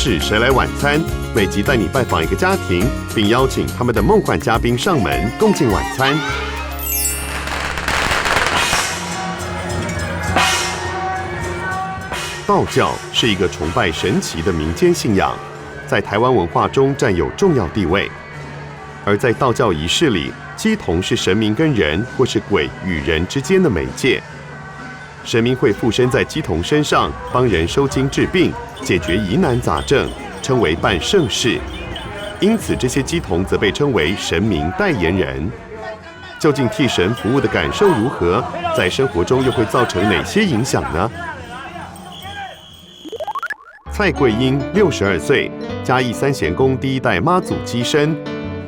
是谁来晚餐？每集带你拜访一个家庭，并邀请他们的梦幻嘉宾上门共进晚餐。道教是一个崇拜神奇的民间信仰，在台湾文化中占有重要地位。而在道教仪式里，乩童是神明跟人或是鬼与人之间的媒介。神明会附身在乩童身上，帮人收经治病，解决疑难杂症，称为办圣事。因此，这些乩童则被称为神明代言人。究竟替神服务的感受如何？在生活中又会造成哪些影响呢？蔡桂英62岁，嘉义三贤宫第一代妈祖乩身，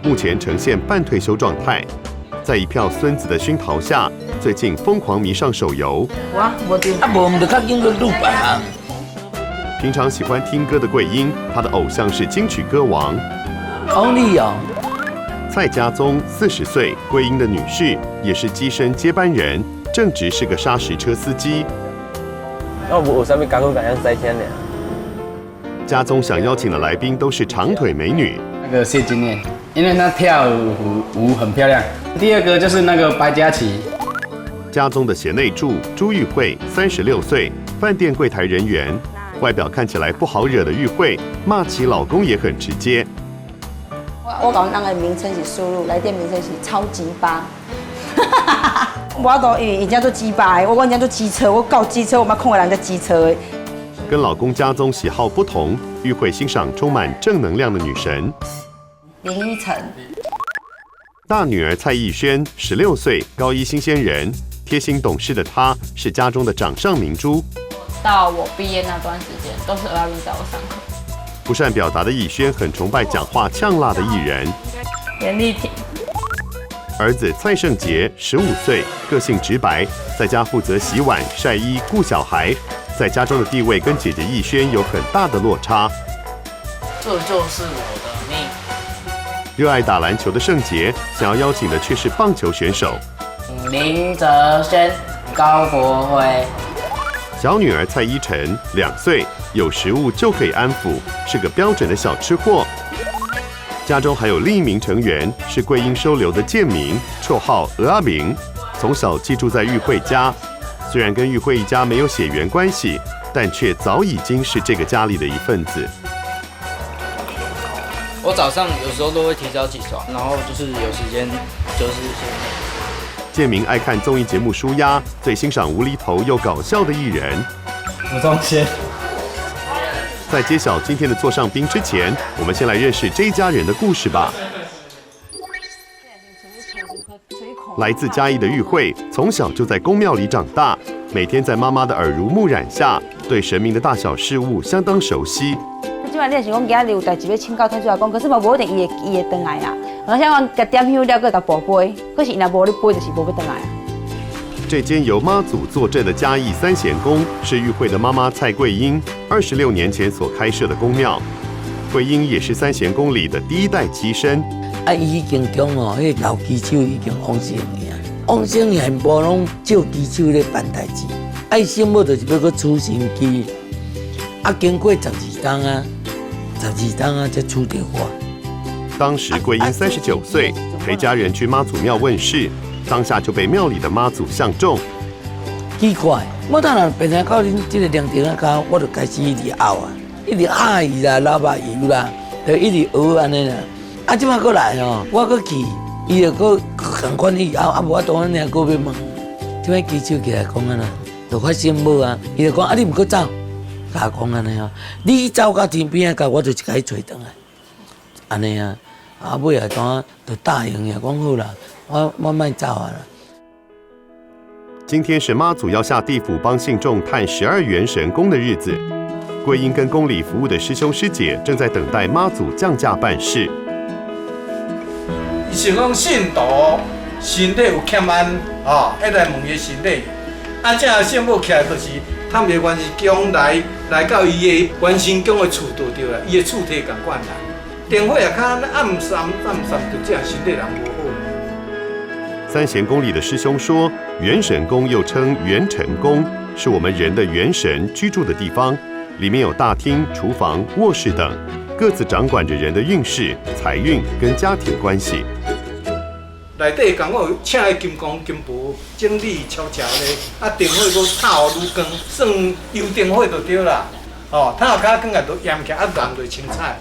目前呈现半退休状态。在一票孙子的熏陶下，最近疯狂迷上手游。平常喜欢听歌的桂英，她的偶像是金曲歌王。蔡家宗40岁，桂英的女婿，也是乩身接班人，正职是个砂石车司机。我上面刚刚感觉3天了。家宗想邀请的来宾都是长腿美女。那个谢金燕，因为她跳舞很漂亮。第二个就是那个白嘉琪。家宗的贤内助朱玉慧36岁，饭店柜台人员，外表看起来不好惹的玉慧，骂起老公也很直接。我搞那个名称是输入来电名称是超级巴。我都人家都鸡巴的，我人家都机车，我搞机车，我嘛控人家机车的。跟老公家宗喜好不同，玉慧欣赏充满正能量的女神林依晨。大女儿蔡艺轩16岁，高一新鲜人，贴心懂事的她是家中的掌上明珠。到我毕业那段时间，都是阿斌找我上课。不善表达的艺轩很崇拜讲话呛辣的艺人袁丽婷。儿子蔡胜杰15岁，个性直白，在家负责洗碗、晒衣、顾小孩，在家中的地位跟姐姐艺轩有很大的落差。这就是我的命。热爱打篮球的胜杰，想要邀请的却是棒球选手林哲轩、高国辉。小女儿蔡依晨2岁，有食物就可以安抚，是个标准的小吃货。家中还有另一名成员是桂英收留的建明，绰号鹅阿明，从小寄住在玉慧家。虽然跟玉慧一家没有血缘关系，但却早已经是这个家里的一份子。我早上有时候都会提早起床，然后就是有时间就是建明爱看综艺节目舒压，最欣赏无厘头又搞笑的艺人。吴宗宪。在揭晓今天的座上宾之前，我们先来认识这一家人的故事吧。来自嘉义的玉慧，从小就在宫庙里长大，每天在妈妈的耳濡目染下，对神明的大小事物相当熟悉。即摆你是讲今日有代志要请教太出来讲，可是嘛无一定伊会回来啦。我想讲甲点香了，佮甲跋杯，可是伊若无你杯，就是无要回来。这间由妈祖坐镇的嘉义三贤宫，是玉慧的妈妈蔡桂英26年前所开设的宫庙。桂英也是三贤宫里的第一代乩身。伊经中哦，迄老乩手已经往生了，往生全部拢照乩手咧办代志。圣母就是要去处神乩，经过12天才处掉我。当时桂英39岁，陪家人去妈祖庙问事，当下就被庙里的妈祖相中。奇怪，我当然变成到恁这个凉亭啊口，我就开始一直拗啊，一直喊伊啦，老爸油啦，就一直学安尼啦。即摆过来哦，我搁去，伊就搁同款伊拗，无我当然俩搁要问。即摆举手起来讲啊啦，就发圣母啊，伊就讲你毋搁走，甲我讲安尼啊，你走到天边啊，甲我就一解找转来，安尼啊，尾啊当就答应呀，讲好啦，我莫走啊啦。今天是妈祖要下地府帮信众探12元神宫的日子，桂英跟宫里服务的师兄师姐正在等待妈祖降驾办事。是讲信徒身体有欠安，一来问伊身体，这圣母起来就是他们的关系宫来到伊的元神宫的厝就对啦，伊的厝体共款啦。电火也较暗闪，就这样身体人无好。三贤宫里的师兄说，元神宫又称元辰宫，是我们人的元神居住的地方。里面有大厅、厨房、卧室等，各自掌管着人的运势、财运跟家庭关系。内底讲我请的金光金箔整理悄悄咧，啊电火搁透愈光，算油电火就对啦。哦，透较光也都腌起，啊人就青菜。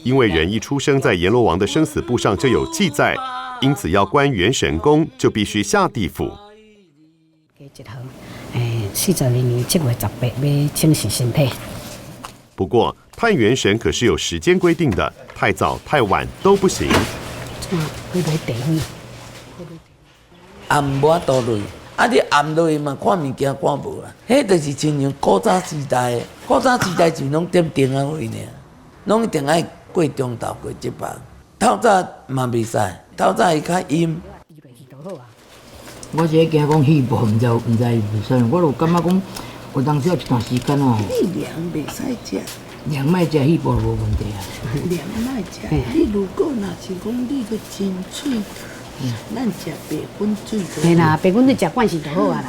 因为人一出生在阎罗王的生死簿上就有记载，因此要关元神宫就必须下地府。42年7月18要清洗身体。不过探元神可是有时间规定的，太早太晚都不行。要买地方。暗无倒落，啊你暗落去嘛，看物件看无啦。迄就是亲像古早时代，古早时代就拢点灯啊位尔，拢一定爱过中昼过节吧。透早嘛袂使，透早会较阴。我是惊讲戏部，毋知袂使，我就感觉讲有当时有一段时间哦。你凉袂使食，凉莫食戏部无问题啊。凉莫食，你如果若是讲你个真水。咱食白粉水，嘿啦，白粉水食惯是就好啊啦。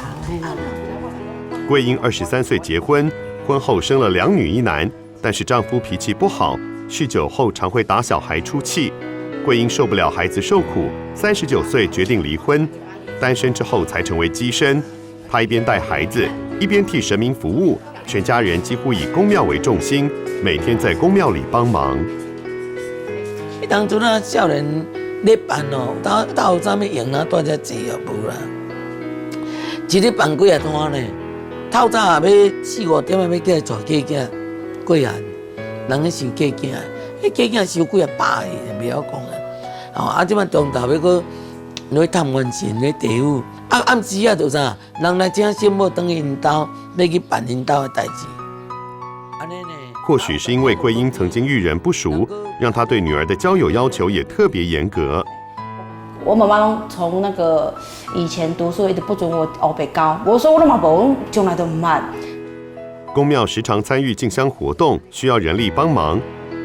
桂英23岁结婚，婚后生了2女1男，但是丈夫脾气不好，酗酒后常会打小孩出气。桂英受不了孩子受苦，39岁决定离婚。单身之后才成为乩身，她一边带孩子，一边替神明服务，全家人几乎以公庙为重心，每天在公庙里帮忙。当初那少年。咧办哦，到有啥物用啊？带遮济啊无啦。一日办几啊摊呢？透早要4、5点要起来带嫁囝过汉，人咧收嫁囝，迄嫁囝收几啊百个，袂晓讲啊。哦，即摆中昼要搁去探完神咧地府，暗时啊就啥，人来请媳妇转去因兜，要去办因兜的代志。安尼呢？或许是因为桂英曾经遇人不淑，让她对女儿的交友要求也特别严格。我妈妈从那个以前读书一直不准我学白高，我说我都嘛无，从来都唔捌。公庙时常参与进香活动，需要人力帮忙。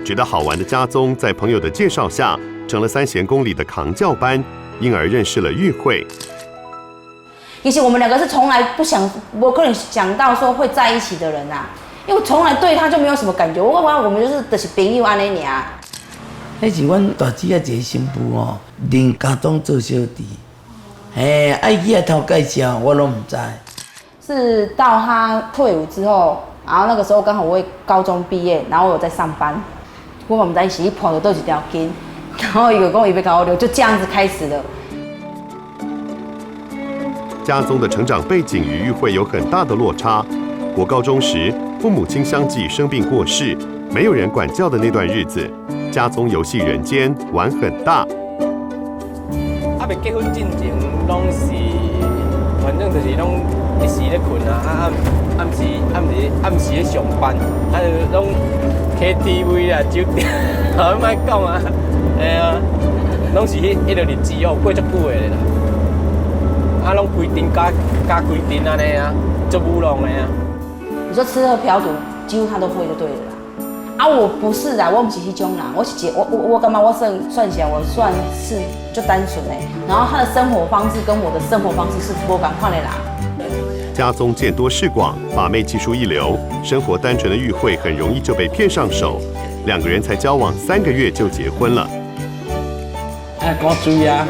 觉得好玩的家宗，在朋友的介绍下，成了3贤宫里的扛轿班，因而认识了玉慧。其实我们2个是从来不想，我可能想到说会在一起的人啊。因为从来对他就没有什么感觉，我们就是朋友安尼尔。迄是阮大姐一个新妇哦，连家中做小弟，爱去啊头介绍，我拢唔知。是到他退伍之后，然后那个时候刚好我高中毕业，然后我有在上班，我们在一起碰到都几条筋，然后有跟我一杯高流，就这样子开始了。家宗的成长背景与玉慧有很大的落差。国高中时，父母亲相继生病过世，没有人管教的那段日子，家宗游戏人间，玩很大。未结婚之前，拢是反正就是拢一时咧困啊，暗时咧上班，就拢 KTV 啊、酒店，好莫讲啊，拢是迄个日子哦，过足久的啦，拢规定加规定安尼啊，足舞弄的啊。你说吃喝嫖赌，几乎他都会就对了啦。我不是啦，我不是迄种人，我干嘛？我算起来，我算是就单纯欸。然后他的生活方式跟我的生活方式是不同款的啦。家宗见多识广，把妹技术一流，生活单纯的玉慧很容易就被骗上手，2个人才交往3个月就结婚了。我水啊，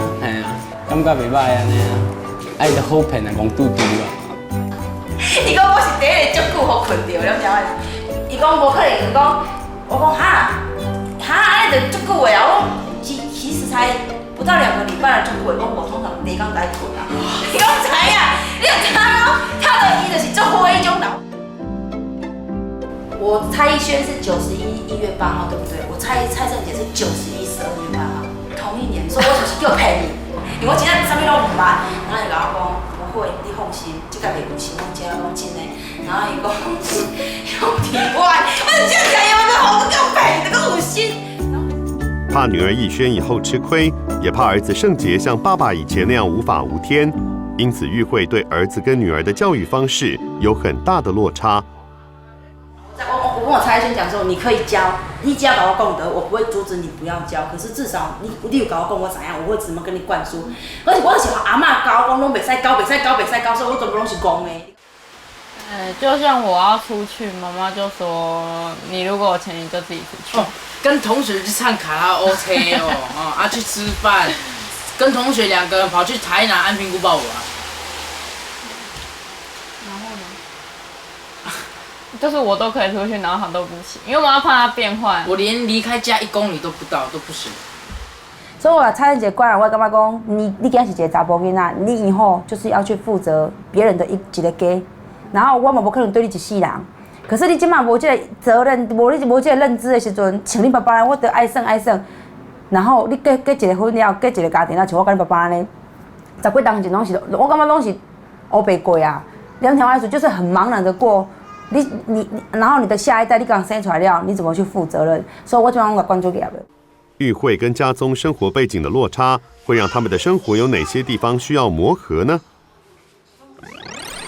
感觉袂歹安尼啊，伊就好骗啊，戆嘟嘟啊。伊讲我是第一个足久好困着，了解吗？伊讲无可能，伊讲，我讲哈，安尼就足久的啊。我其实才不到2个礼拜就过，我通常第一天就困啊。伊讲知影，你有知影？他的伊就是足好的一种人。我蔡依轩是91月8号，对不对？我蔡正杰是91 12月8号，同一年，所以我就是叫骗你，因为我真正啥物拢唔捌，然后伊甲我讲。会，你放心，这个袂有心，我真讲真的。然后伊讲有奇怪，我就这样有个好叫白，这个有心。怕女儿逸轩以后吃亏，也怕儿子圣杰像爸爸以前那样无法无天，因此玉慧对儿子跟女儿的教育方式有很大的落差。我我跟我蔡医生讲说，你可以教，你只要跟我讲的，我不会阻止你不要教。可是至少你有跟我讲我怎样，我会怎么跟你灌输。而且我是阿嬷教我讲，拢袂使教，所以我全部拢是讲的。就像我要出去，妈妈就说你如果有钱你就自己出去。跟同学去唱卡拉 OK 哦，去吃饭，跟同学2个人跑去台南安平古堡玩。然后呢？就是我都可以出去，然后他都不行，因为我要怕他变坏。我连离开家1公里都不到，都不行。所以我插一个观我感觉讲，你今是一个查甫囡仔，你以后就是要去负责别人的一个家，然后我嘛无可能对你一世人。可是你即马无这个责任，无这个认知的时阵，像你爸爸，我得爱耍，然后你结一个婚了，结一个家庭了，像我跟你爸爸呢，10几当前拢是，我感觉拢是黑白过啊。2条来说就是很茫然的过，然后你的下一代你刚生出来了，你怎么去负责任？所以我就让我关注给他们。玉慧跟家宗生活背景的落差，会让他们的生活有哪些地方需要磨合呢？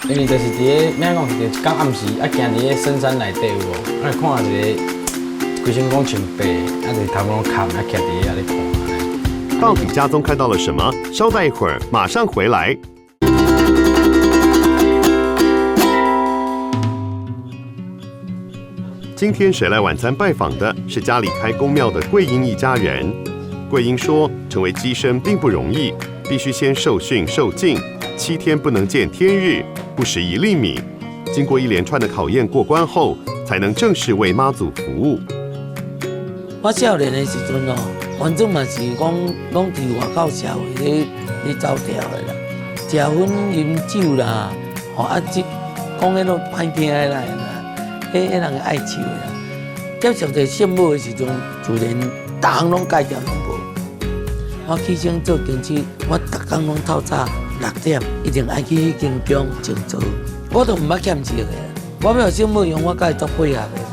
因为就是伫个，咩讲是伫刚暗时，行伫个深山内底有无？看一个规身讲穿白，就是头毛砍，徛伫遐咧看。到底家宗看到了什么？稍待一会儿，马上回来。今天谁来晚餐拜访的是家里开公庙的桂英一家人。桂英说，成为乩身并不容易，必须先受训受敬，7天不能见天日，不食1粒米。经过一连串的考验过关后，才能正式为妈祖服务。我少年的时阵哦，反正嘛是讲拢伫外口社会咧走跳的啦，食薰饮酒啦，即讲迄落歹听的啦，迄人爱笑的啦。接触着圣母的时阵，自然逐项拢戒掉拢无。我起身做经书，我逐工拢透早6点，一定爱去迄间宫静坐，我都唔捌欠钱的。我要圣母用我甲伊做配合的。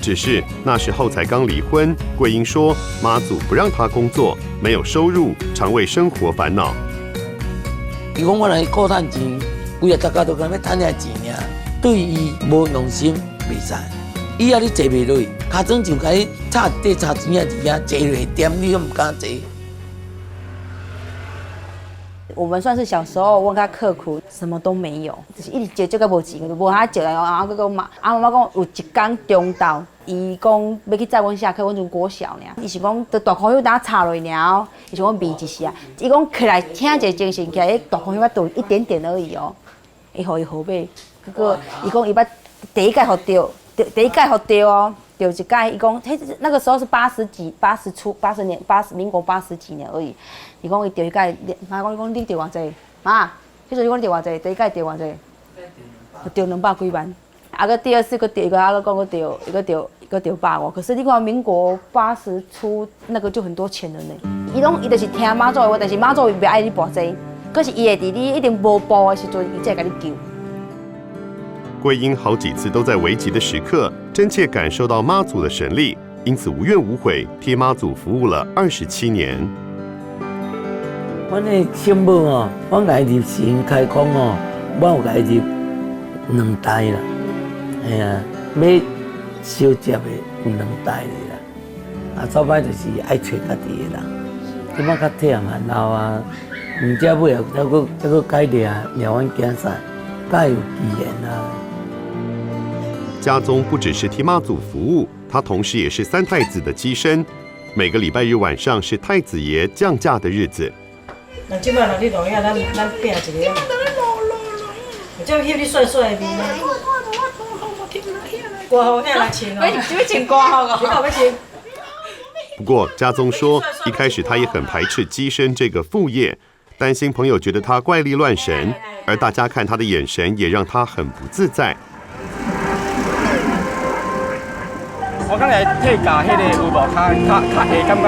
只是那时候才刚离婚，桂英说妈祖不让她工作，没有收入，常为生活烦恼。伊讲我来靠趁钱，规个大家都讲要趁遐钱尔，对伊无用心袂使。以后你坐袂落去，尻川就甲你插底插钱仔伫遐，坐落点你都唔敢坐。我们算是小时候，我较刻苦，什么都没有，就是一直借个无钱，无他借然后佮骂，妈妈讲有一天中昼，伊讲要去载阮下课，阮就国小尔，伊是讲在大空隙打插落了，伊是讲迷一下，伊讲起来听一个精神，起来大空隙我倒一点点而已哦，伊互伊后尾，佮个伊讲伊捌第一届互钓，第一届互钓哦。有一届，伊讲，那个时候是民国80几年而已。伊讲伊钓一届，妈讲你钓偌济？妈，迄阵你讲钓偌济？第一届钓偌济？钓200几万。啊，个第二次个钓一个，啊个讲个钓一个150。可是你看民国80初那个就很多钱了呢。伊就是听妈祖的话，但是妈祖袂爱你跋济，可是伊会伫你一定无步的时阵，伊才会甲你救。桂英好几次都在危急的时刻，真切感受到妈祖的神力，因此无怨无悔，替妈祖服务了27年。阮的圣母哦，我甲伊入神开光哦，我有甲伊入2台啦，哎呀，要烧接的有2台的啦，早摆就是爱找家己的啦，即摆较忝啊，老啊，毋只尾啊，再搁改掠阮囝婿，甲有机缘啊。家宗不只是替妈祖服务，他同时也是3太子的乩身。每个礼拜日晚上是太子爷降驾的日子。那即摆若你落遐，咱拼一个嘛。这翕你帅帅的面呢。挂号遐来穿哦。要穿挂号个，你搞要穿。不过家宗说，一开始他也很排斥乩身这个副业，担心朋友觉得他怪力乱神，而大家看他的眼神也让他很不自在。我刚才退价迄个有无？较会感觉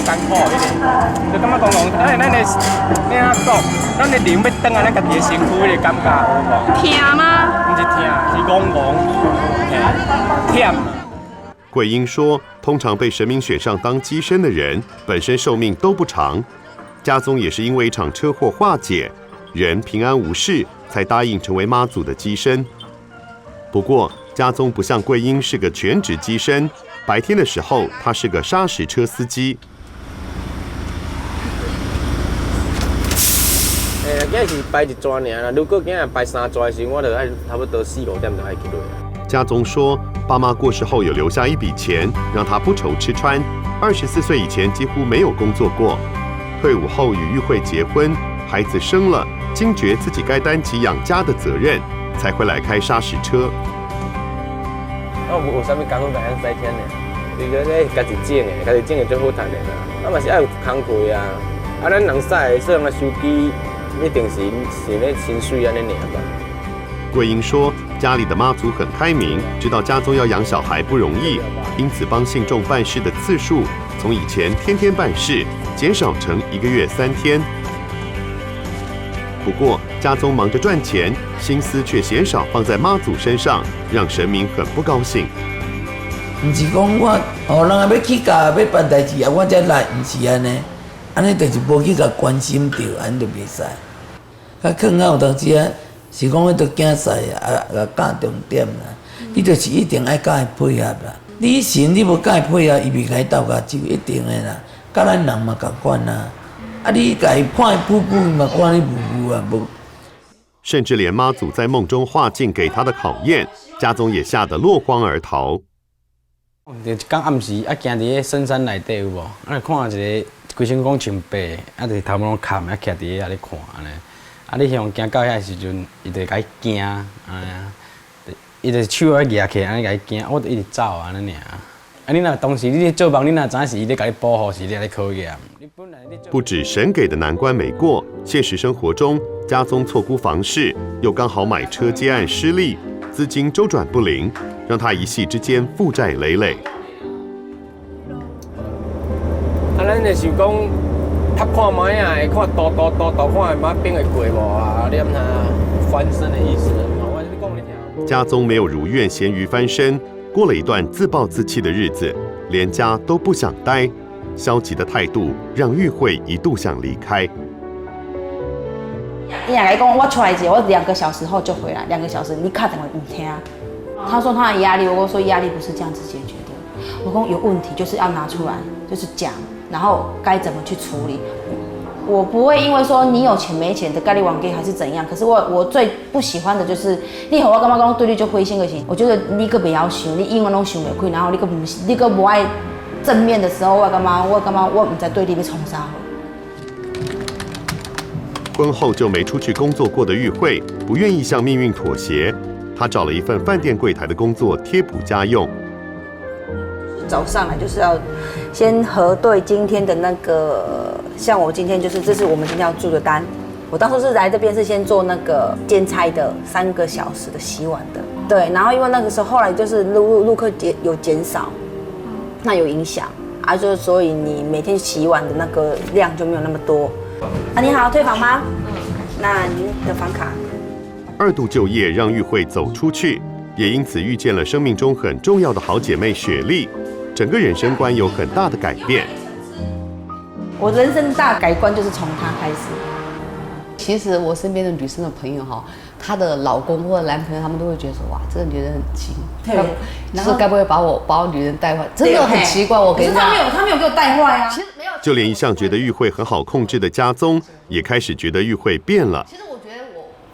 艰苦迄个，就感觉咱的怎样讲？咱的灵要转啊，咱家己的身躯迄个感觉有无？疼吗？不是疼，是忝。桂英说，通常被神明选上当乩身的人，本身寿命都不长。家宗也是因为一场车祸化解，人平安无事，才答应成为妈祖的乩身。不过，家宗不像桂英是个全职机身，白天的时候他是个砂石车司机。今日是排一抓尔啦，如果今日排3抓的时候，我就爱差不多4、5点就爱起来。家宗说，爸妈过世后有留下一笔钱，让他不愁吃穿。24岁以前几乎没有工作过，退伍后与玉慧结婚，孩子生了，惊觉自己该担起养家的责任，才会来开砂石车。有啥物工作来使听呢？你个咧家己种的，家己种的最好赚的啦。嘛是爱有工课啊，咱人使做人收机，一定是咧薪水安尼尔吧。桂英说，家里的妈祖很开明，知道家宗要养小孩不容易，因此帮信众办事的次数从以前天天办事，减少成1个月3天。不过，家宗忙着赚钱，心思却鲜少放在妈祖身上，让神明很不高兴。唔是讲我人要去教要办代志啊，我才来，唔是安尼，安尼就是无去甲关心到，安就袂使。较囥啊，有当时啊，是讲迄个竞赛啊，教重点啦，你就是一定爱甲伊配合啦。你神你无甲伊配合，伊袂甲伊斗甲就一定的啦。甲咱人嘛共款啦。啊！你甲伊看伊噗噗嘛，看你噗噗啊，无。甚至连妈祖在梦中化境给他的考验，家宗也吓得落荒而逃。就一天暗时啊，行伫咧深山内底有无？啊，看一个规身讲穿白，啊，就是头毛拢砍，啊，徛伫咧啊咧看安尼。啊，你向行到遐时阵，伊就甲伊惊，安尼，伊就手啊举起，安尼甲伊惊，我就一直走安尼尔。啊，你若当时你咧做梦，你若知影是伊咧甲你保护，是咧咧考验。不止神给的难关没过，现实生活中，家宗错估房市，又刚好买车接案失利，资金周转不灵，让他一夕之间负债累累。咱就是讲，他看卖啊，会看多，看马兵会过无啊？念他翻身的意思，我讲你听。家宗没有如愿咸鱼翻身，过了一段自暴自弃的日子，连家都不想待。消极的态度让玉慧一度想离开。伊也讲我出来一我2个小时后就回来，2个小时你打电话唔听。他说他的压力，我说压力不是这样子解决的。我说有问题就是要拿出来，就是讲，然后该怎么去处理。我不会因为说你有钱没钱的概率往给还是怎样，可是我最不喜欢的就是你和我感觉讲对你就灰心个心。我觉得你个不要想，你永远拢想袂开，然后你个不爱。正面的时候，我感觉我唔知对你要冲啥好。婚后就没出去工作过的玉慧，不愿意向命运妥协，她找了一份饭店柜台的工作贴补家用。早上来就是要先核对今天的那个，像我今天就是这是我们今天要住的单。我当初是来这边是先做那个兼差的3个小时的洗碗的，对，然后因为那个时候后来就是陆客有减少。那有影响啊，就是所以你每天洗碗的那个量就没有那么多。啊，你好，退房吗？那您的房卡。2度就业让玉慧走出去，也因此遇见了生命中很重要的好姐妹雪莉，整个人生观有很大的改变。我人生大改观就是从她开始。其实我身边的女生的朋友哈，她的老公或者男朋友，他们都会觉得说，哇，这个女人很精，就是该不会把我女人带坏？真的很奇怪，我跟你讲，他没有给我带坏啊。就连一向觉得玉慧很好控制的家宗，也开始觉得玉慧变了。其实我觉得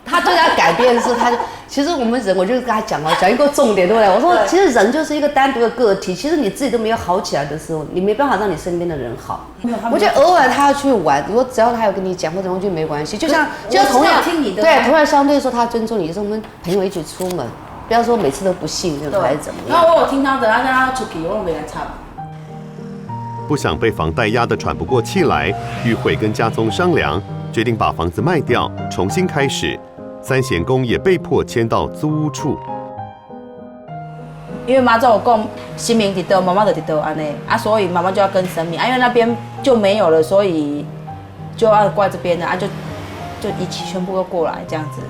他最大改变是他，其实我们人，我就跟他讲一个重点，对不对？我说，其实人就是一个单独的个体，其实你自己都没有好起来的时候，你没办法让你身边的人好。我觉得偶尔他要去玩，如果只要他有跟你讲或者就没关系，就同样听你的，对，同样相对说他尊重你，是我们朋友一起出门，不要说每次都不信任还是怎么样。然后我有听他的，他跟他出去，我没来唱。不想被房贷压得喘不过气来，玉慧跟家宗商量，决定把房子卖掉，重新开始。3贤公也被迫迁到租屋处。因为妈祖有讲神明伫倒，妈妈就伫倒安尼啊，所以妈妈就要跟神明啊，因为那边就没有了，所以就要过来这边的啊，就一起全部都过来这样子。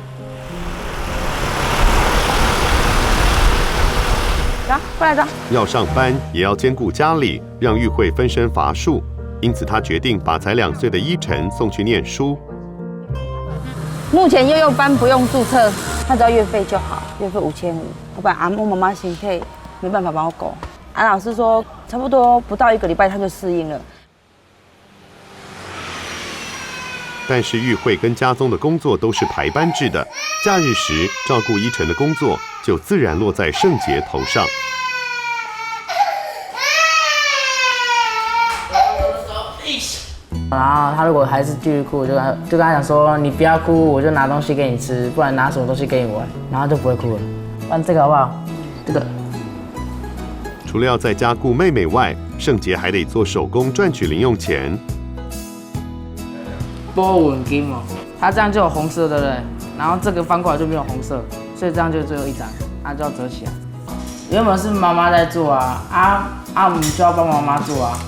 走，过来走。要上班也要兼顾家里，让玉慧分身乏术，因此她决定把才2岁的依晨送去念书。目前幼幼班不用注册，他只要月费就好，月费5500。我把我妈妈心态没办法帮我搞。老师说差不多不到1个礼拜他就适应了。但是玉慧跟家宗的工作都是排班制的，假日时照顾依晨的工作就自然落在圣杰头上。然后他如果还是继续哭，就跟他讲说，你不要哭，我就拿东西给你吃，不然拿什么东西给你玩，然后就不会哭了。玩这个好不好？这个。除了要在家顾妹妹外，圣杰还得做手工赚取零用钱。波纹金哦，它这样就有红色，对不对？然后这个翻过来就没有红色，所以这样就只有一张，它就要折起来。原本是妈妈在做啊，我们就要帮妈妈做啊。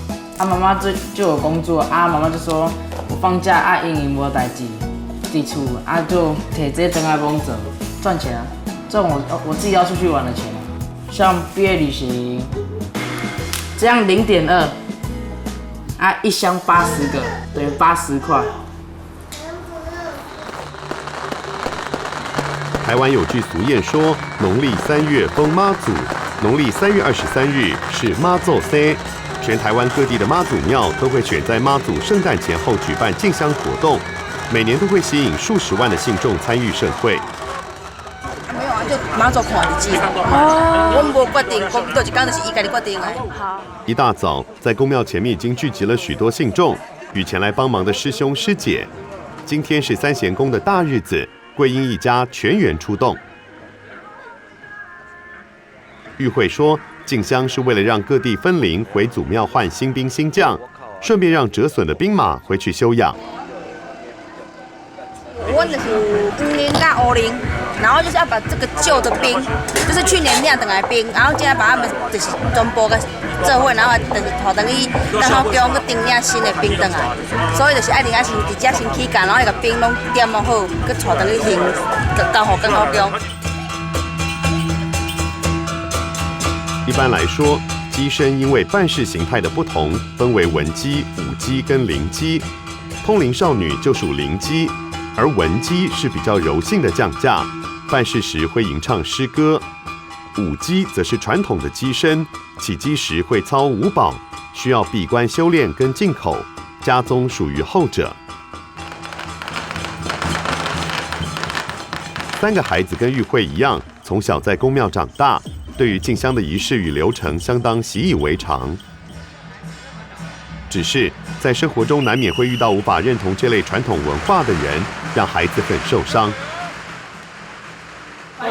妈妈就有工作啊，妈妈就说我放假因无代志，伫厝就摕这灯来帮做赚钱啊，赚我自己要出去玩的钱啊。像毕业旅行，这样0.2一箱80个等于80块。台湾有句俗谚说，农历3月封妈祖，农历3月23日是妈祖节。全台湾各地的妈祖庙都会选在妈祖圣诞前后举办进香活动，每年都会吸引数十万的信众参与盛会。没有啊，就妈祖看日子。我们无决定，到一天就是伊家己决定的。一大早，在宫庙前面已经聚集了许多信众与前来帮忙的师兄师姐。今天是三贤宫的大日子，桂英一家全员出动。玉慧说，进香是为了让各地分灵回祖庙换新兵新将，顺便让折损的兵马回去休养。我就是5零到5零，然后就是要把这个旧的兵，就是去年那等来兵，然后现在把他们就是全部个做伙，然后等于咱好叫个订领新的兵等来，所以就是爱定爱先伫遮先起工，然后那个兵拢点好，佮带等于行，交互更好用。一般来说，机身因为办事形态的不同，分为文机、武机跟灵机。通灵少女就属灵机，而文机是比较柔性的将架，办事时会吟唱诗歌。武机则是传统的机身，起机时会操五宝，需要闭关修炼跟进口。家宗属于后者。3个孩子跟玉慧一样，从小在宫庙长大。对于进香的仪式与流程相当习以为常，只是在生活中难免会遇到无法认同这类传统文化的人，让孩子很受伤。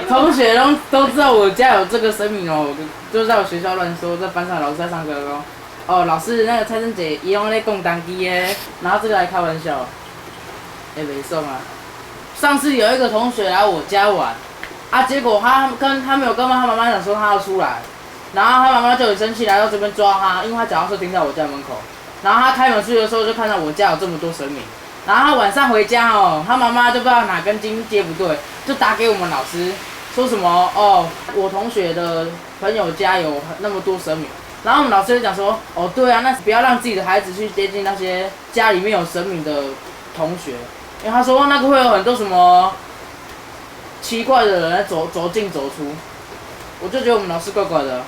同学都知道我家有这个神明哦，就在我学校乱说，在班上老师在上课说，哦，老师那个蔡正姐伊用咧讲当机耶，然后这个来开玩笑，也没送啊。上次有一个同学来我家玩。结果他没有跟他妈妈讲说他要出来，然后他妈妈就很生气，来到这边抓他，因为他脚踏车停在我家门口，然后他开门出去的时候就看到我家有这么多神明，然后他晚上回家他妈妈就不知道哪根筋接不对，就打给我们老师，说什么我同学的朋友家有那么多神明，然后我们老师就讲说对啊，那不要让自己的孩子去接近那些家里面有神明的同学，因为他说那个会有很多什么。奇怪的人来走进走出，我就觉得我们老师怪怪的。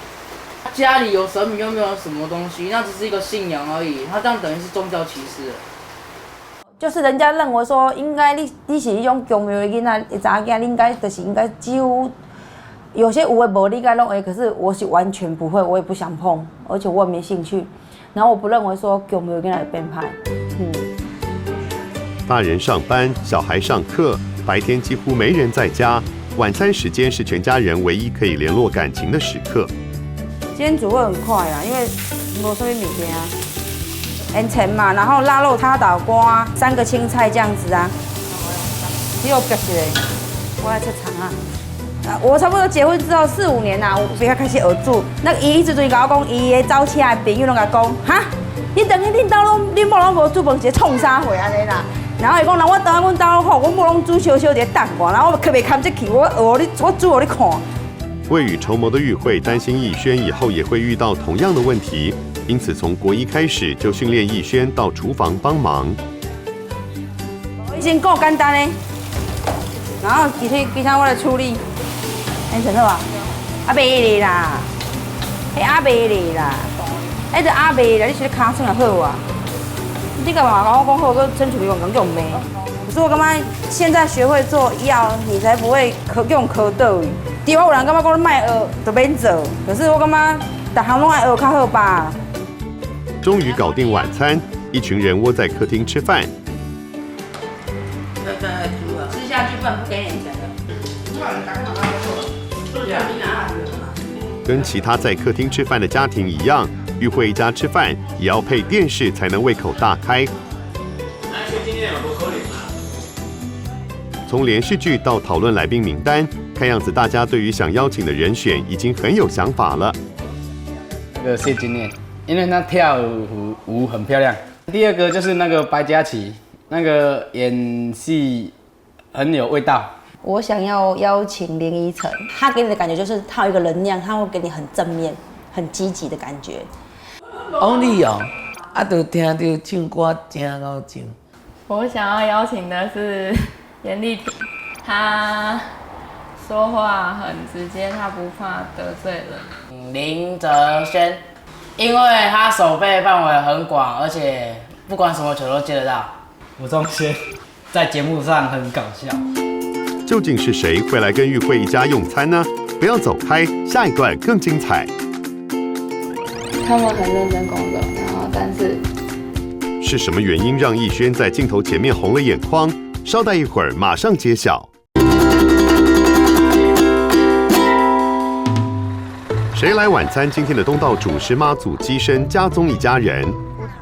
家里有神明又没有什么东西，那只是一个信仰而已。他这样等于是宗教歧视。就是人家认为说，应该你是那种宫庙的囡仔，查囝，你应该几乎有些有的无你应该拢会，可是我是完全不会，我也不想碰，而且我也没兴趣。然后我不认为说宫庙的囡仔会变派。大人上班，小孩上课。白天几乎没人在家，晚餐时间是全家人唯一可以联络感情的时刻。今天煮会很快啊，因为没什么物件啊，很甜嘛，然后腊肉、叉倒瓜、3个青菜这样子啊。只有别一个，我爱吃肠啊。我差不多结婚之后4、5年啦，我比较开始学煮。那个伊一直跟我讲，伊的早车的朋友拢甲讲，哈，你等于恁兜恁某拢无煮饭，是创啥货安尼啦？然后伊讲，那我等下阮兜好，阮某拢煮烧烧伫等我，然后我可袂看这去，我煮互你看。未雨绸缪的玉慧担心逸轩以后也会遇到同样的问题，因此从国1开始就训练逸轩到厨房帮忙。以前够简单的，然后其他我来处理。安怎好啊？啊袂咧啦，迄啊袂咧啦，迄个啊袂啦，你是咧尻川就好啊。你干嘛跟我讲好，搁争取你用用咩？可是我感觉现在学会做药，你才不会用蝌蚪。对我有人感觉讲你卖学就免做，可是我感觉大行拢爱学较好吧。终于搞定晚餐，一群人窝在客厅吃饭。吃下去不然不给你钱的。跟其他在客厅吃饭的家庭一样，与会一家吃饭也要配电视才能胃口大开。从连续剧到讨论来宾名单，看样子大家对于想邀请的人选已经很有想法了。那个谢金燕，因为她跳舞很漂亮。第二个就是那个白嘉琪，那个演戏很有味道。我想要邀请林依晨，他给你的感觉就是他有一个能量，他会给你很正面、很积极的感觉。王力哦，就听到唱歌真好听。我想要邀请的是严丽萍，她说话很直接，她不怕得罪人。林哲轩，因为他手背范围很广，而且不管什么球都接得到。吴宗宪在节目上很搞笑。究竟是谁会来跟与会一家用餐呢？不要走开，下一段更精彩。他们很认真工作，然后但是是什么原因让逸轩在镜头前面红了眼眶？稍待一会儿，马上揭晓。谁来晚餐？今天的东道主是妈祖机身家宗一家人。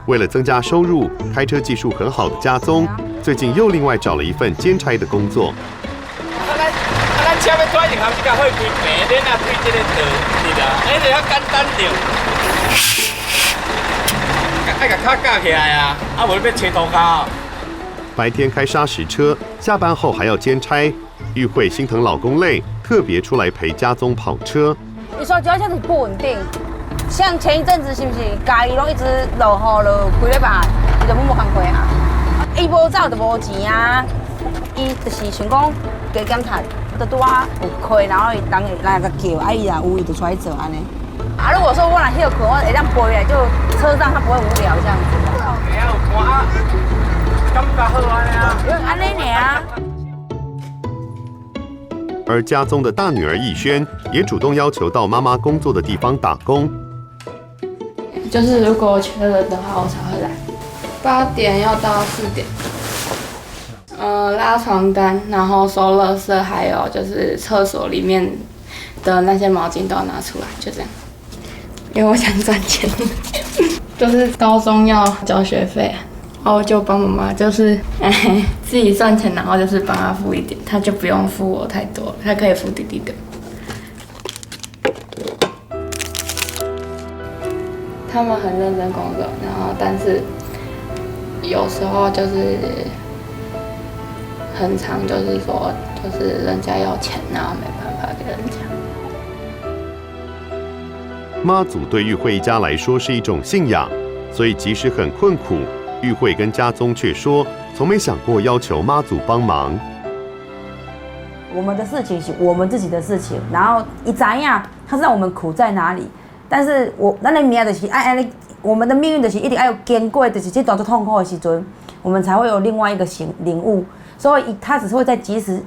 为了增加收入，开车技术很好的家宗，最近又另外找了一份兼差的工作。咱车要拖一行，只甲火开平，恁啊对这个道啊，迄个较简单着。爱甲脚架起来啊，啊无你要吹头胶。白天开砂石车，下班后还要兼差。玉慧心疼老公累，特别出来陪家宗跑车。你说主要就是不稳定，像前一阵子是不是家己拢一直落雨了，几礼拜伊就冇工课啊，伊无走就无钱啊，伊就是想讲加减赚。就拄啊有亏，然后人会来个叫，啊伊若有伊就出来做安尼。啊，如果说我若休困，我会当背来，就车上他不会无聊这样子。哎有看啊，感觉好安尼啊，安尼尔。而家宗的大女儿逸轩也主动要求到妈妈工作的地方打工。就是如果缺人的话，我才会来。8点要到4点。拉床单，然后收垃圾，还有就是厕所里面的那些毛巾都要拿出来，就这样。因为我想赚钱，就是高中要交学费，然后就帮妈妈就是自己赚钱，然后就是帮她付一点，她就不用付我太多了，她可以付弟弟的。他们很认真工作，然后但是有时候就是很常就是说，就是人家要钱，然后没办法给人家。妈祖对玉慧一家来说是一种信仰，所以即使很困苦，玉慧跟家宗却说从没想过要求妈祖帮忙。我们的事情是我们自己的事情，然后一知影他知道我们苦在哪里，但是咱的命就是我们的命运就是一定要有经过，就是这段最痛苦的时阵，我们才会有另外一个领悟。所以他只是会在即时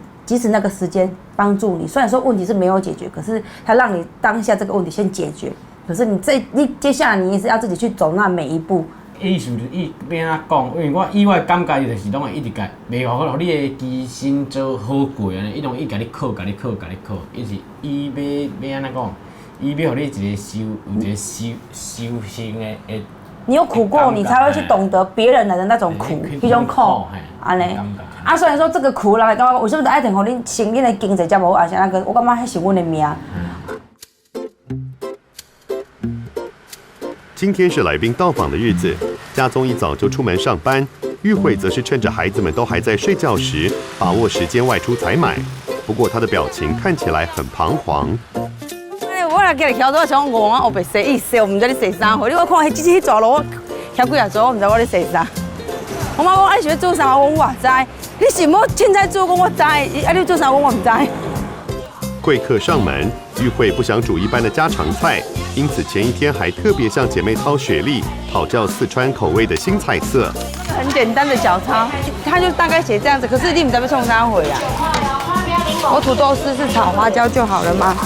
那个时间帮助你。虽然说问题是没有解决，可是他让你当下这个问题先解决。可是你接下来你也是要自己去走那每一步。意思就是要安怎讲？因为我以我的感觉就是拢会一直甲袂互你的机身做好过安尼，伊拢伊甲你考，伊是要安怎讲？伊要互你一个有一个修行的。你有苦过，你才会去懂得别人的那种苦，那种苦，安尼。啊，虽然说这个苦，人会感觉为什么爱听互恁生恁的经济才无，还是那个，我感觉迄是阮的命。今天是来宾到访的日子，家宗一早就出门上班，玉慧则是趁着孩子们都还在睡觉时，把握时间外出采买。不过她的表情看起来很彷徨。我来今日徛到想我后白洗衣洗，我唔知你洗衫。你我看迄只蛇路徛几啊座，我唔知我咧洗衫。我妈讲，你是要做啥？我话知。你是要凊彩做，我知，啊你做啥我唔知。贵客上门，玉慧不想煮一般的家常菜，因此前一天还特别向姐妹淘雪莉讨教四川口味的新菜色。很简单的小抄，他就大概写这样子，可是你们在不冲啥回啊？我土豆丝是炒花椒就好了吗？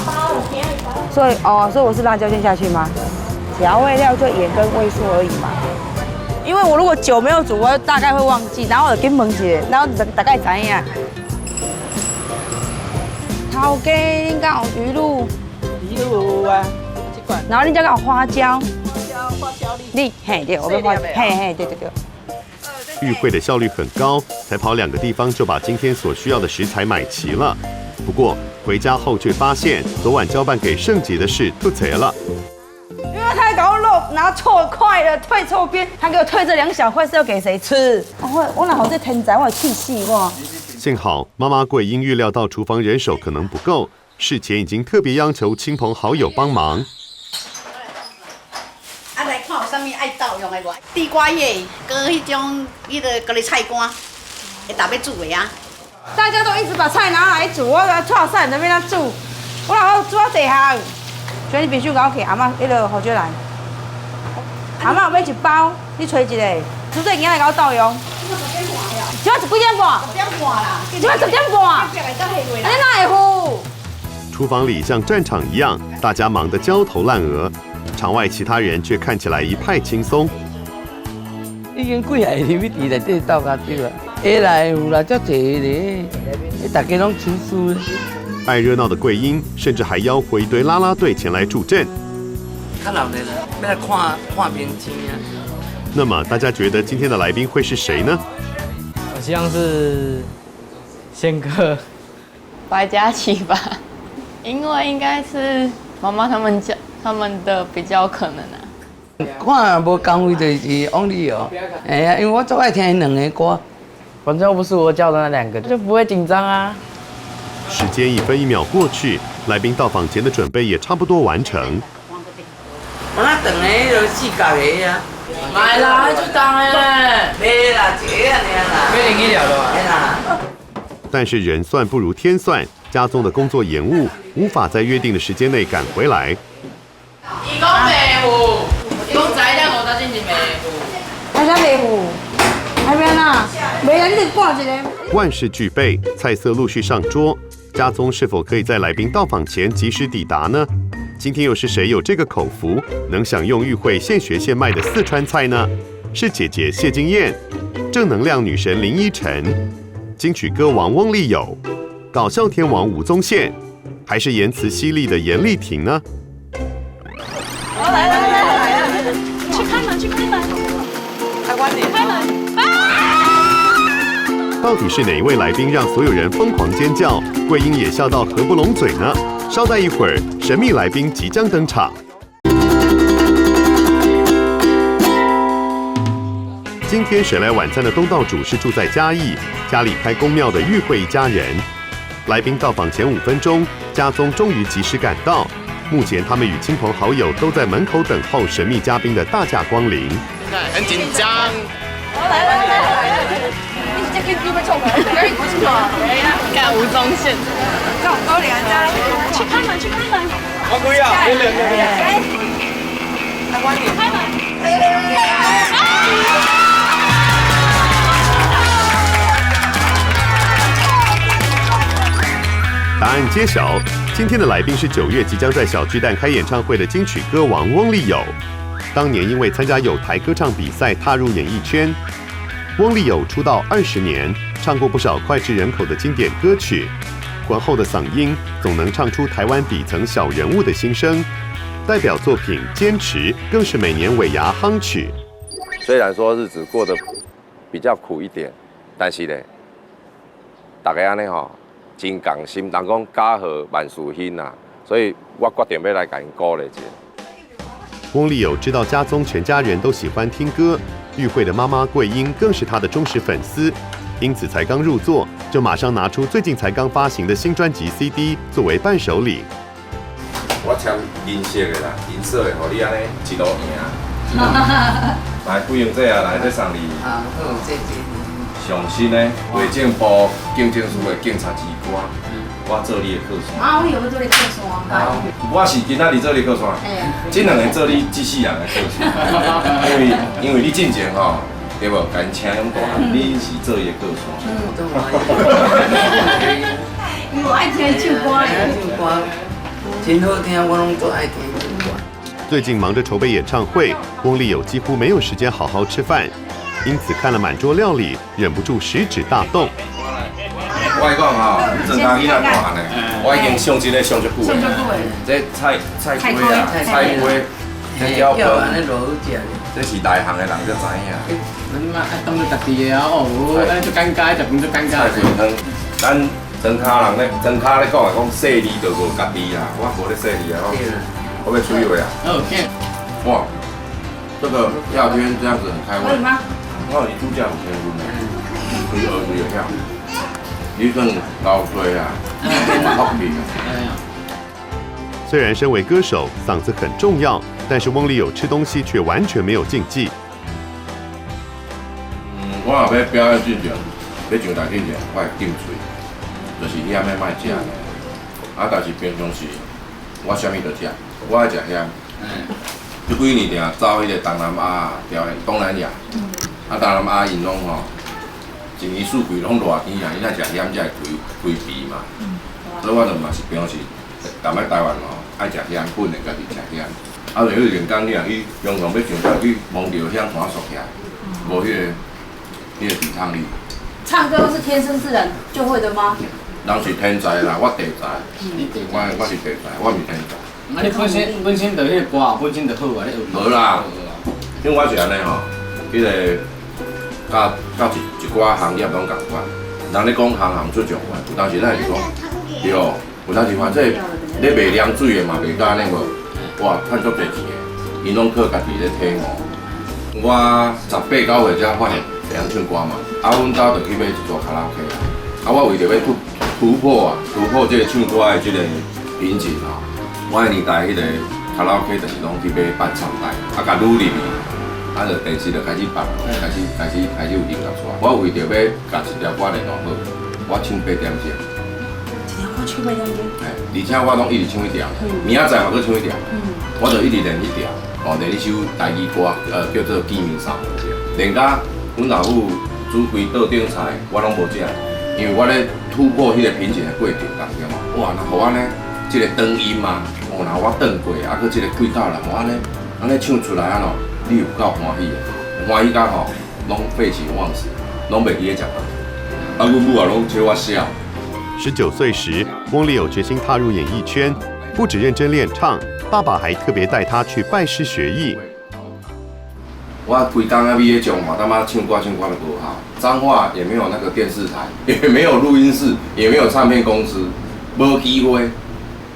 所以我是辣椒先下去吗？调味料就盐跟味素而已嘛。因为我如果酒没有煮，我大概会忘记，然后我跟问一下，然后大概知影。头家，恁敢有鱼露？鱼露有啊，这款。然后恁才有花椒。花椒你嘿对，我们花嘿对。玉慧的效率很高，才跑2个地方就把今天所需要的食材买齐了。不过回家后却发现，昨晚交办给圣杰的事突贼了。因为他给我肉拿错块了，退错边，他给我退这2小块是要给谁吃？我哪好这天才，我气死我！幸好妈妈桂英预料到厨房人手可能不够，事前已经特别要求亲朋好友帮忙。啊，来看有啥物爱倒用的无？地瓜叶，搁迄种搁咧菜干，会特别煮的啊。大家都一直把菜拿来煮，我炒菜在那边煮，我老煮啊济项。所以你必须搞起阿嬷迄个胡椒来。阿嬷有买1包，你吹一个，煮这今仔来搞倒用。今仔几点半？10点半啦。今仔10点半。你哪会付？厨房里像战场一样，大家忙得焦头烂额，场外其他人却看起来一派轻松。已经几下入去地内底斗甲丢啊！下来有啦，足济咧，大家拢出书。爱热闹的桂英，甚至还吆喝一堆啦啦队前来助阵。较热闹啦，要来看明星啊！那么大家觉得今天的来宾会是谁呢？我希望是宪哥、白嘉琪吧，因为应该是妈妈他们的比较可能啊。看无讲位就是王力宏，哎呀，因为我最爱听伊2个歌，反正不是我叫的那2个，就不会紧张啊。时间1分1秒过去，来宾到访前的准备也差不多完成。我那长的就4角的啊，买啦，就当诶。没啦，一个尔啦，没零一了的吧？没啦。但是人算不如天算，家中的工作延误，无法在约定的时间内赶回来。伊讲袂付，伊讲材料5到进前袂付。还啥袂付？还免啦，袂啊，你得挂一个。万事俱备，菜色陆续上桌，家中是否可以在来宾到访前及时抵达呢？今天又是谁有这个口福，能享用玉慧现学现卖的四川菜呢？是姐姐谢金燕，正能量女神林依晨，金曲歌王翁立友，搞笑天王吴宗宪，还是言辞犀利的严丽婷呢？来，去开门，开关点，开门。到底是哪一位来宾让所有人疯狂尖叫，桂英也笑到合不拢嘴呢？稍待一会儿，神秘来宾即将登场。今天谁来晚餐的东道主是住在嘉义，家里开公庙的玉慧一家人。来宾到访前5分钟，家中终于及时赶到。目前他们与亲朋好友都在门口等候神秘嘉宾的大驾光临。很紧张。来，你这个要冲干吴宗宪，高粱在，去开门。我不要，开门。答案揭晓，今天的来宾是9月即将在小巨蛋开演唱会的金曲歌王翁立友。当年因为参加友台歌唱比赛踏入演艺圈。翁立友出道20年，唱过不少脍炙人口的经典歌曲，浑厚的嗓音总能唱出台湾底层小人物的心声。代表作品《坚持》更是每年尾牙夯曲。虽然说日子过得比较苦一点，但是呢，大家安尼吼，真共心，人讲家和万事兴呐，所以我决定要来甲因鼓励一下。翁立友知道家中全家人都喜欢听歌，玉慧的妈妈桂英更是他的忠实粉丝，因此才刚入座就马上拿出最近才刚发行的新专辑 CD 作为伴手礼。我签银色的啦，银色的，互你安尼一路赢。来，桂英姐啊，来这送你。啊，好，谢谢。上新的卫政部警政署的警察机关，我做你的靠山。啊，我以为做你靠山。我是今仔日做你靠山，这两个做你机器人的靠山。因为你进前吼，对无，甲因请用大汉，你是做伊的靠山。因为我爱听唱歌的。真好听，我拢最爱听唱歌。最近忙着筹备演唱会，翁立友几乎没有时间好好吃饭，因此看了满桌料理，忍不住食指大动。我讲吼，真家囡仔大汉的，我已经上这个上足久的。这菜龟啊，菜龟，这椒粉，这是内行的人才知影。你妈爱当做家己的啊，哦，安尼就尴尬，食饭就尴尬。菜龟汤，咱庄脚人咧，庄脚咧讲说理就无家己啦，我无咧说理啊，我要吹话啊。哇，这个夏天这样子很开胃。可以吗？我有煮酱有天分的，可以儿子也跳。你算老岁啊，好皮啊。虽然身为歌手，嗓子很重要，但是翁立友吃东西却完全没有禁忌。我若要表演进前，要上台进前，我会禁嘴，就是咸的莫食。啊，但是平常时我啥物都食，我爱食咸。这几年定走迄个东南亚表演，东南亚。啊，东南亚因拢吼。一年四季拢热天啊，伊若食咸才会开鼻嘛。所以我就嘛是平常时，踮咧台湾吼，爱食咸，本来家己食咸。啊，就有人讲你若去常常要上台去摸着香团缩起来，无迄个抵抗力。唱歌是天生自然就会的吗？人是天才啦，我地才。我是地才，我毋是天才。啊，你本身就迄个歌本身就好啊，你学。无啦，因为我是安尼吼，迄个。甲一寡行业拢共款，人咧讲行行出状元，有当时咱是讲，对哦，有当时反正咧卖凉水的嘛，卖到安尼无，哇，赚足侪钱的，因拢靠家己咧体悟。我18、9岁才发现会晓唱歌嘛，啊，阮兜就去买一座卡拉 OK 啊，我为着要突破这个唱歌的这个瓶颈啊，我迄年代迄个卡拉 OK 就是拢去买办唱带，啊，甲撸入去。啊，就电视就开始放，开始有音乐出来。我为着要甲一条歌练好，我唱8点钟。一条歌唱8点钟。而且我拢一直唱一条，明仔载嘛搁唱一条。我就一直练一条，练一首台语歌，叫做《见面三分钟》。练到阮老母煮规桌顶菜，我拢无食，因为我咧突破迄个瓶颈的过程当中，哇，那互我呢，即个长音嘛，然后我转过，啊，搁即个轨道啦，我安尼唱出来啊咯。你有够欢喜的，欢喜到吼，拢废寝忘食，拢袂记咧食饭。啊，阮母啊拢笑我笑。19岁时，翁立友决心踏入演艺圈，不只认真练唱，爸爸还特别带他去拜师学艺。我规工啊，比迄种嘛，他妈唱歌就不好，彰化也没有那个电视台，也没有录音室，也没有唱片公司，无机会。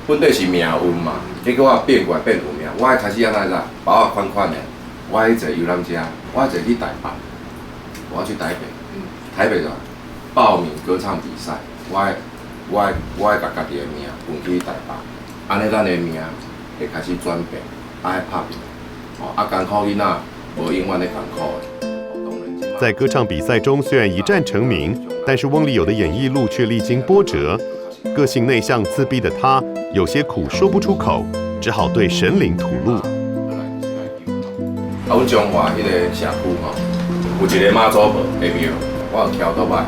本地是命运嘛，结果我变过来变有命，我爱开始安怎包啊款款的。我爱坐游览车，我坐去台北，我要去台北，台北就报名歌唱比赛，我爱甲家己的名运去台北，安尼咱的名会开始转变，爱拍片，啊艰苦囡仔无永远的艰苦的。在歌唱比赛中，虽然一战成名，但是翁立友的演艺路却历经波折。个性内向、自闭的他，有些苦说不出口，只好对神灵吐露。阮彰化迄个社区吼，有一个妈祖婆的庙，我有翘倒摆，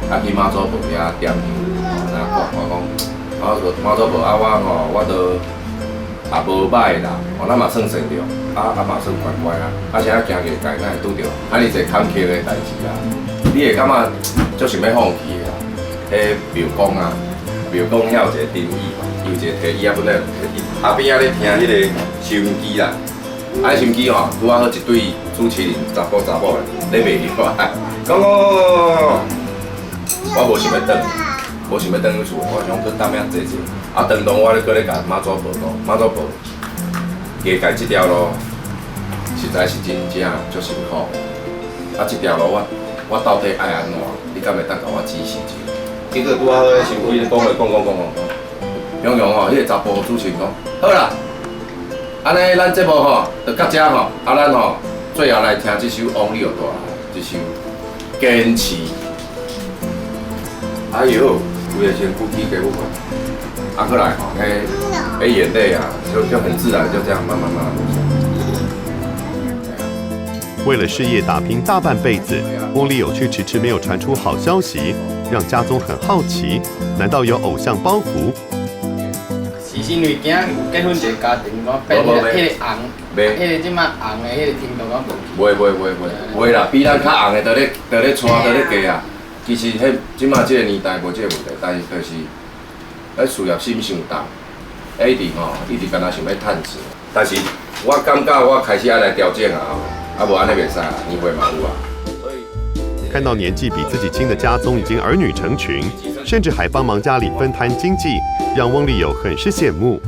啊去妈祖婆遐点香，然后我讲，妈祖婆啊我都也无歹啦，咱嘛算善良，啊嘛算乖乖啦，而且行过界咱会拄着，安尼一坎坷的代志啊，你会感觉足想要放弃的啦。迄庙公啊，庙公遐有一个定义嘛，有一个提议啊，本来后边仔咧听迄个收音机啦。啊，收音机吼，拄啊好一对主持人查甫咧卖油啊，讲，我无想要转，无想要转去厝，我想去等遐坐坐。啊，当中我咧搁咧甲妈祖婆讲，妈祖婆，加家即条路，实在是真正足辛苦。啊，即条路我到底爱安怎？你敢会当甲我指示一下？结果拄啊好咧收尾咧讲，雄雄吼，迄个查甫主持人讲，好啦。安尼，咱节目吼，就到遮吼，啊，咱吼最后来听这首《王力友大》这首《坚持。哎呦，有的先呼吸给我们，过来吼，眼泪啊，就很自然，就这样慢慢流下。为了事业打拼大半辈子，翁立友却迟迟没有传出好消息，让家中很好奇，难道有偶像包袱？是因为惊结婚一个家庭，我变迄个红，迄个即马红的迄个程度我袂啦，比咱较红的，在咧娶，在咧嫁啊。其实迄即马即个年代无即个问题，但是就是事业心伤重，一直干那想要趁钱。但是我感觉我开始爱来调整啊，无安尼袂使啊，年岁嘛有啊。看到年纪比自己轻的家宗已经儿女成群，甚至还帮忙家里分摊经济，让翁立友很是羡慕。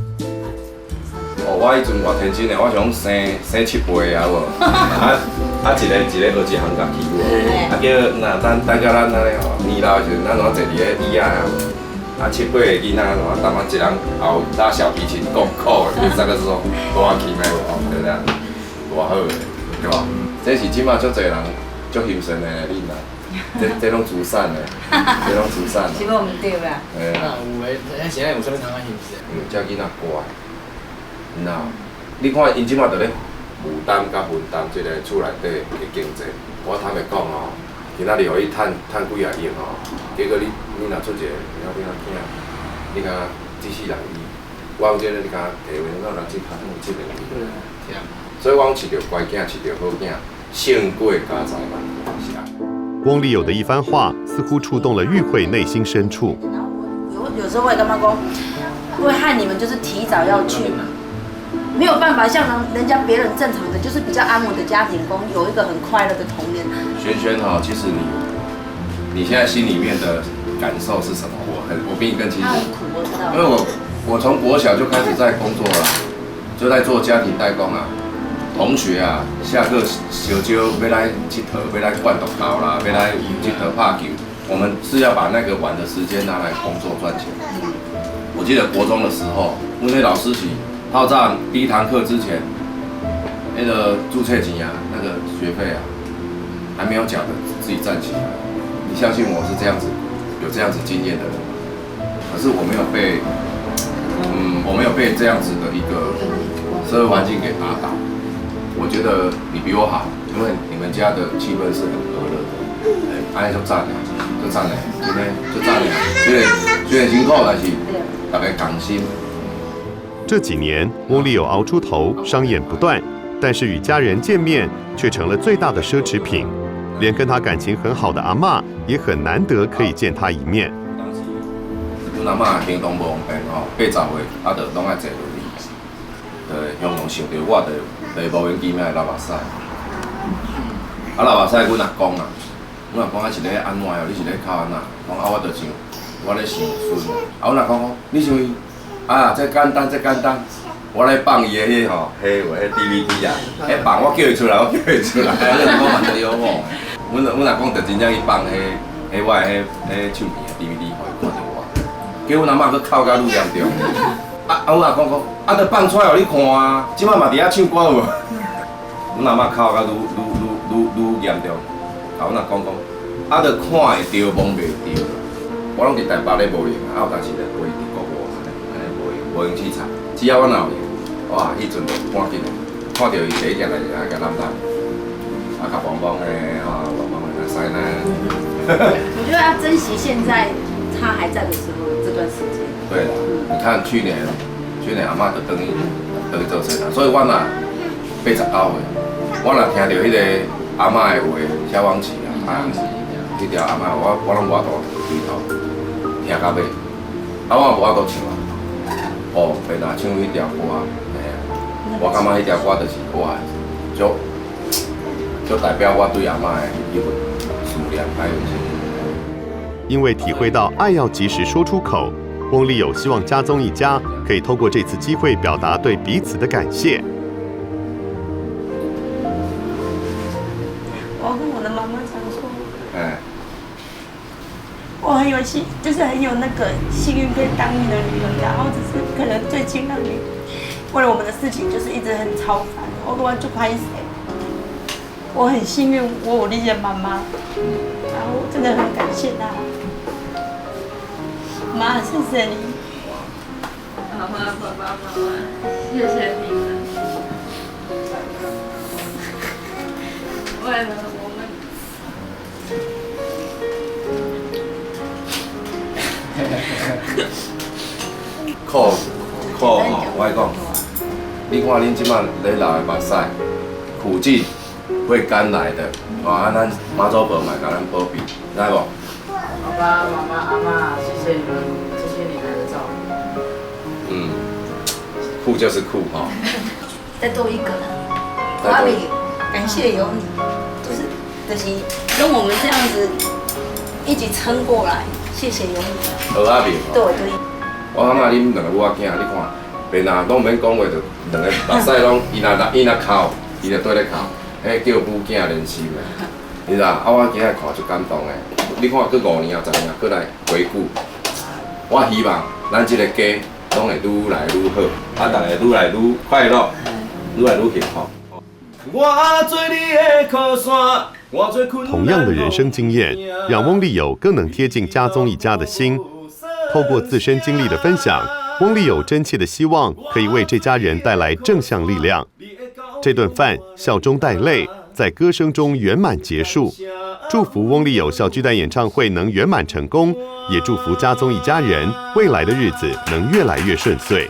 我迄阵偌天真的，我想生7辈啊无，一个学一项家己有，叫那等到咱安尼吼，年老的时阵，咱拢坐伫咧椅仔啊，7、8个囡仔，然后一人后拉小提琴，讲苦的，这个是说大气的哦，对不对？偌好的，对吧？这是即马足侪人足欣赏的恁啦，这拢慈善的，这拢慈善。是无毋对啦？有诶，现在有啥物通欣赏？这囡仔乖，你看因即马在咧负担甲分担即个厝内底的经济。我坦白讲哦，今仔日互伊趁几啊亿哦，结果你若出一个了囝，你敢一世人伊，我有这个你敢提话，我人去拍7个亿。所以我讲饲着乖囝，饲着好囝，胜过家财万贯，是啊。翁立友的一番话似乎触动了玉慧内心深处。有时候我也跟妈讲，会害你们就是提早要去嘛。没有办法像人家别人正常的，就是比较安稳的家庭中有一个很快乐的童年。萱哈，其实你现在心里面的感受是什么？我比你更清楚。他很苦，我知道。因为我从国小就开始在工作了，就在做家庭代工啊。同学啊，下课小招要来佚佗，要来灌毒球啦，要来佚佗拍球。我们是要把那个晚的时间拿来工作赚钱。我记得国中的时候，因为老师是套上第一堂课之前，那个注册金啊，那个学费啊，还没有缴的，自己站起来。你相信我是这样子，有这样子经验的人吗？可是我没有被这样子的一个社会环境给打倒。我觉得你比我好，因为你们家的气氛是很和乐的。安尼就赞了，就赞了，今天就赞了。虽然辛苦，但是大家同心。这几年，翁立友熬出头，商演不断，但是与家人见面却成了最大的奢侈品。连跟他感情很好的阿嬷也很难得可以见他一面。阮阿嬷行动无方便吼，80岁就拢爱坐轮椅，向用想着我无缘见面的老目屎。老目屎阮阿公啊，阮阿公是咧安怎哦？你是咧靠安怎？讲我就想，我咧想孙。阮阿公讲，你想伊？这简单，我来放伊的迄吼，迄 DVD 啊，放我叫伊出来，你讲嘛对我。阮阿公就真正去放我的唱片的 DVD， 互伊看到我。叫阮阿嬷去哭甲愈严重。阮阿公讲，着放出来互你看啊，即摆嘛伫遐唱歌无？阮阿嬷哭甲愈严重。阮阿公讲，着看会着，摸袂着。我拢伫台北咧无闲，有当时咧飞伫国外，安尼无用器材。只要我若有闲，哇，迄阵就赶紧来，看到伊第一件代志，甲揽担，甲棒棒的，棒棒的塞呢。我觉得要珍惜现在他还在的时候这段时间。对啦，你看去年阿嬷就等于做生啦，所以我若89岁，我若听到迄个阿嬷的话，小王旗啊，迄条阿嬷，我拢无法度回头听到尾，我无法度唱啊。变若唱迄条歌，我感觉迄条歌就是我就代表我对阿嬷的一份思念还有情。因为体会到爱要及时说出口，翁立友希望家宗一家可以透过这次机会表达对彼此的感谢。我跟我的妈妈常说，我很有幸，就是很有那个幸运可以当你的女儿，然后只是可能最近让你为了我们的事情就是一直很超凡，我根本就拍谁。我很幸运，我有你的妈妈，我真的很感谢他。妈，谢谢你。妈妈，爸爸妈妈，谢谢你们，为了我们。苦吼，我讲，你看恁即摆咧流的目屎，苦尽会甘来的，啊，咱妈祖婆嘛甲咱保庇，知无？爸爸妈妈阿嬷，谢谢你们这些年来的照顾。苦就是苦哈。再多一个呢，我阿美感谢有你，就是跟我们这样子一起撑过来，谢谢有你。蚵仔面。对对。我感觉恁两个母仔囝，你看，平常拢免讲话，就两个目屎拢伊若哭，伊就对咧哭，迄叫母囝连心的，你知道？我今日看就感动的。你看，过5年啊、10年，过来回顾，我希望咱即个家拢会愈来愈好，啊，大家愈来愈快乐，愈来愈幸福。同样的人生经验，让翁立友更能贴近家宗一家的心。透过自身经历的分享，翁立友真切的希望可以为这家人带来正向力量。这顿饭笑中带泪，在歌声中圆满结束。祝福翁立友小巨蛋演唱会能圆满成功，也祝福家宗一家人未来的日子能越来越顺遂。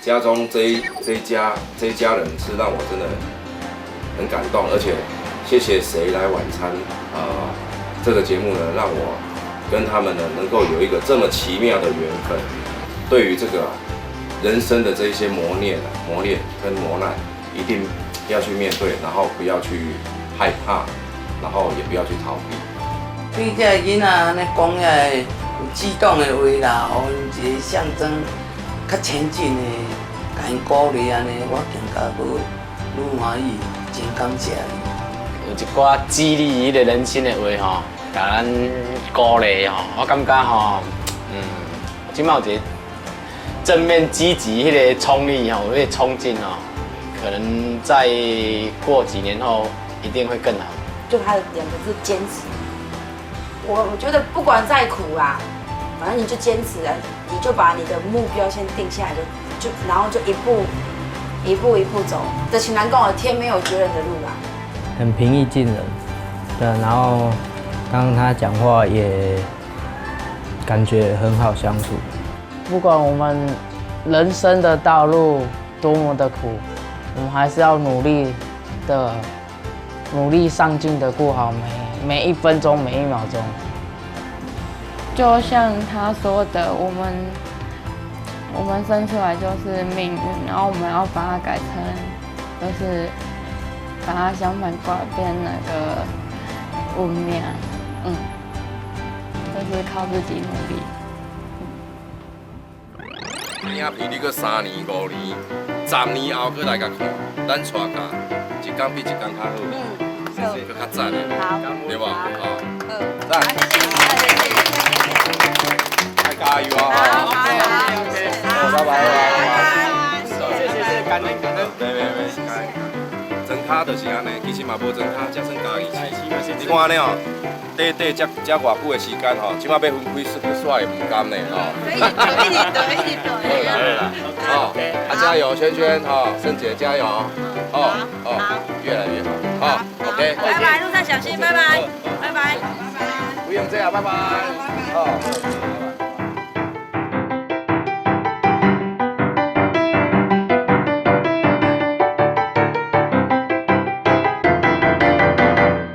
家中这一家人是让我真的很感动，而且谢谢谁来晚餐这个节目呢，让我跟他们呢能够有一个这么奇妙的缘分。对于这个人生的这一些磨练跟磨难，一定要去面对，然后不要去害怕，然后也不要去逃避。对这个囡仔安尼讲遐有激动的话啦，互因一个象征较前进的，甲因鼓励安尼，我更加愈欢喜，真感谢你。有一寡激励迄个人心的话吼，甲咱鼓励吼，我感觉吼，即摆有一个正面积极迄个冲力吼，迄个冲劲吼，可能在过几年后一定会更好。就他的2个字坚持。我觉得不管再苦啦，反正你就坚持啊，你就把你的目标先定下来，然后就一步走。这请南讲的天没有绝人的路啦。很平易近人，对，然后刚刚他讲话也感觉很好相处。不管我们人生的道路多么的苦，我们还是要努力上进的过好每1分钟每1秒钟。就像他说的，我们生出来就是命运，然后我们要把它改成，就是把它相反过来变那个运命，就是靠自己努力。影片你搁3年、5年、10年后搁来甲看，咱带甲一天比一天较好，搁较赞的，对无？好，赞。太加油啊！好，拜拜。谢，感恩。没，装卡就是安尼，其实嘛无装卡，才算家己饲。你看安尼哦，短遮偌久的时间吼，即摆要分开煞会唔甘呢吼。好啦，好，加油，萱哈，申姐加油，越来越好，好 ，OK。拜拜，路上小心，拜拜。不用这样，拜拜，